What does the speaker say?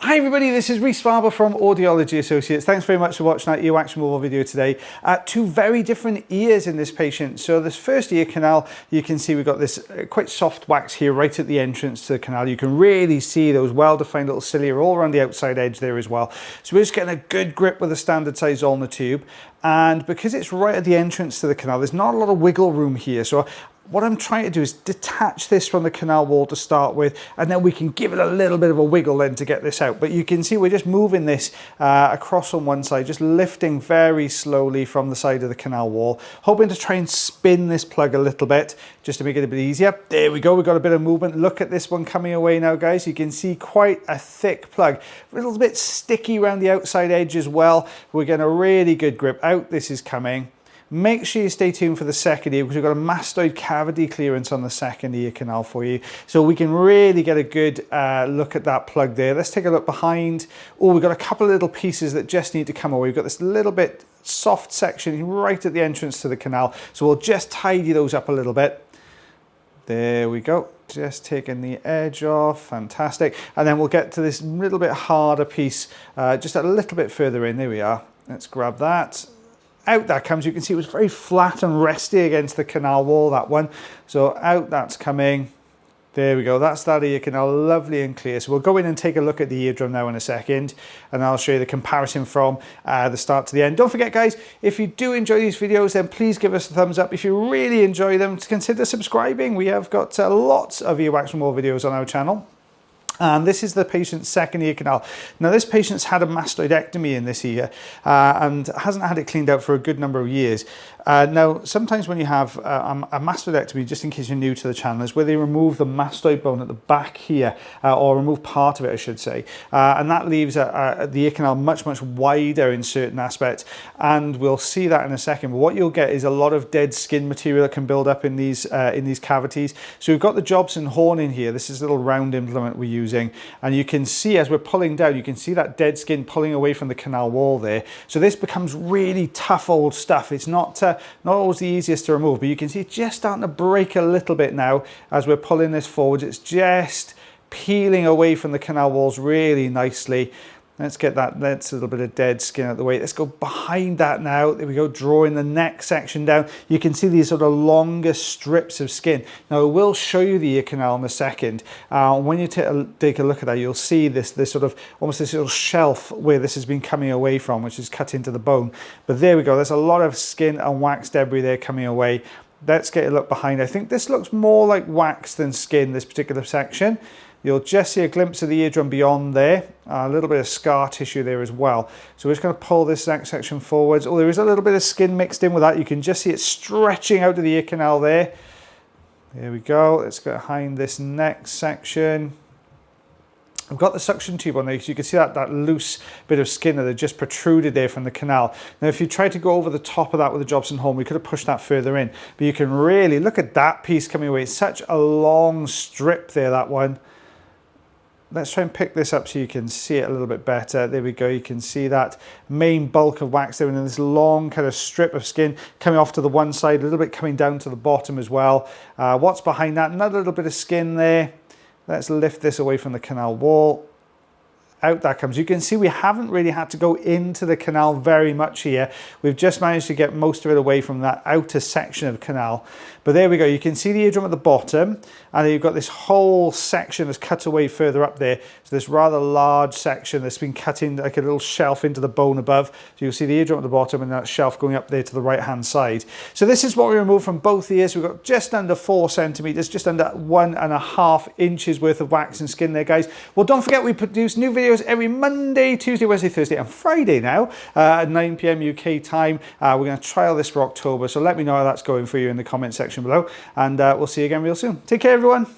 Hi everybody, this is Rhys Barber from Audiology Associates. Thanks very much for watching that earwax removal video today. Two very different ears in this patient. So this first ear canal, you can see we've got this quite soft wax here right at the entrance to the canal. You can really see those well-defined little cilia all around the outside edge there as well. So we're just getting a good grip with a standard size ulnar tube. And because it's right at the entrance to the canal, there's not a lot of wiggle room here. So what I'm trying to do is detach this from the canal wall to start with, and then we can give it a little bit of a wiggle then to get this out. But you can see we're just moving this across on one side, just lifting very slowly from the side of the canal wall, hoping to try and spin this plug a little bit just to make it a bit easier. There we go, we've got a bit of movement. Look at this one coming away now, guys. You can see quite a thick plug, a little bit sticky around the outside edge as well. We're getting a really good grip out. This is coming. Make sure you stay tuned for the second ear because we've got a mastoid cavity clearance on the second ear canal for you. So we can really get a good look at that plug there. Let's take a look behind. Oh, we've got a couple of little pieces that just need to come away. We've got this little bit soft section right at the entrance to the canal. So we'll just tidy those up a little bit. There we go. Just taking the edge off. Fantastic. And then we'll get to this little bit harder piece just a little bit further in. There we are. Let's grab that. Out that comes. You can see it was very flat and resty against the canal wall, that one. So out that's coming. There we go. That's that ear canal, lovely and clear. So we'll go in and take a look at the eardrum now in a second, and I'll show you the comparison from the start to the end. Don't forget, guys, if you do enjoy these videos, then please give us a thumbs up. If you really enjoy them, consider subscribing. We have got lots of earwax removal videos on our channel. And this is the patient's second ear canal. Now this patient's had a mastoidectomy in this ear and hasn't had it cleaned out for a good number of years. Now sometimes when you have a mastoidectomy, just in case you're new to the channel, is where they remove the mastoid bone at the back here, or remove part of it I should say, and that leaves the ear canal much wider in certain aspects, and we'll see that in a second. But what you'll get is a lot of dead skin material that can build up in these cavities. So we've got the Jobson horn in here. This is a little round implement we use. And you can see as we're pulling down, you can see that dead skin pulling away from the canal wall there. So this becomes really tough old stuff. It's not always the easiest to remove, but you can see it's just starting to break a little bit now as we're pulling this forward. It's just peeling away from the canal walls really nicely. Let's get that, that's a little bit of dead skin out of the way. Let's go behind that now. There we go, drawing the neck section down. You can see these sort of longer strips of skin. Now, I will show you the ear canal in a second. When you take a look at that, you'll see this sort of, almost this little shelf where this has been coming away from, which is cut into the bone. But there we go, there's a lot of skin and wax debris there coming away. Let's get a look behind. I think this looks more like wax than skin, this particular section. You'll just see a glimpse of the eardrum beyond there, a little bit of scar tissue there as well. So we're just going to pull this neck section forwards. Oh, there is a little bit of skin mixed in with that. You can just see it stretching out to the ear canal there. There we go. Let's go behind this neck section. I've got the suction tube on there, so you can see that loose bit of skin that just protruded there from the canal. Now, if you try to go over the top of that with the Jobson horn, we could have pushed that further in. But you can really look at that piece coming away. It's such a long strip there, that one. Let's try and pick this up so you can see it a little bit better. There we go. You can see that main bulk of wax there, and then this long kind of strip of skin coming off to the one side, a little bit coming down to the bottom as well. What's behind that? Another little bit of skin there. Let's lift this away from the canal wall. Out that comes. You can see we haven't really had to go into the canal very much here. We've just managed to get most of it away from that outer section of canal. But there we go. You can see the eardrum at the bottom, and then you've got this whole section that's cut away further up there. So this rather large section that's been cut in like a little shelf into the bone above. So you'll see the eardrum at the bottom and that shelf going up there to the right hand side. So this is what we removed from both ears. We've got just under 4 centimeters, just under 1.5 inches worth of wax and skin there, guys. Well, don't forget we produce new videos every Monday, Tuesday, Wednesday, Thursday and Friday now at 9 PM UK time. We're going to trial this for October, so let me know how that's going for you in the comment section below, and we'll see you again real soon. Take care, everyone.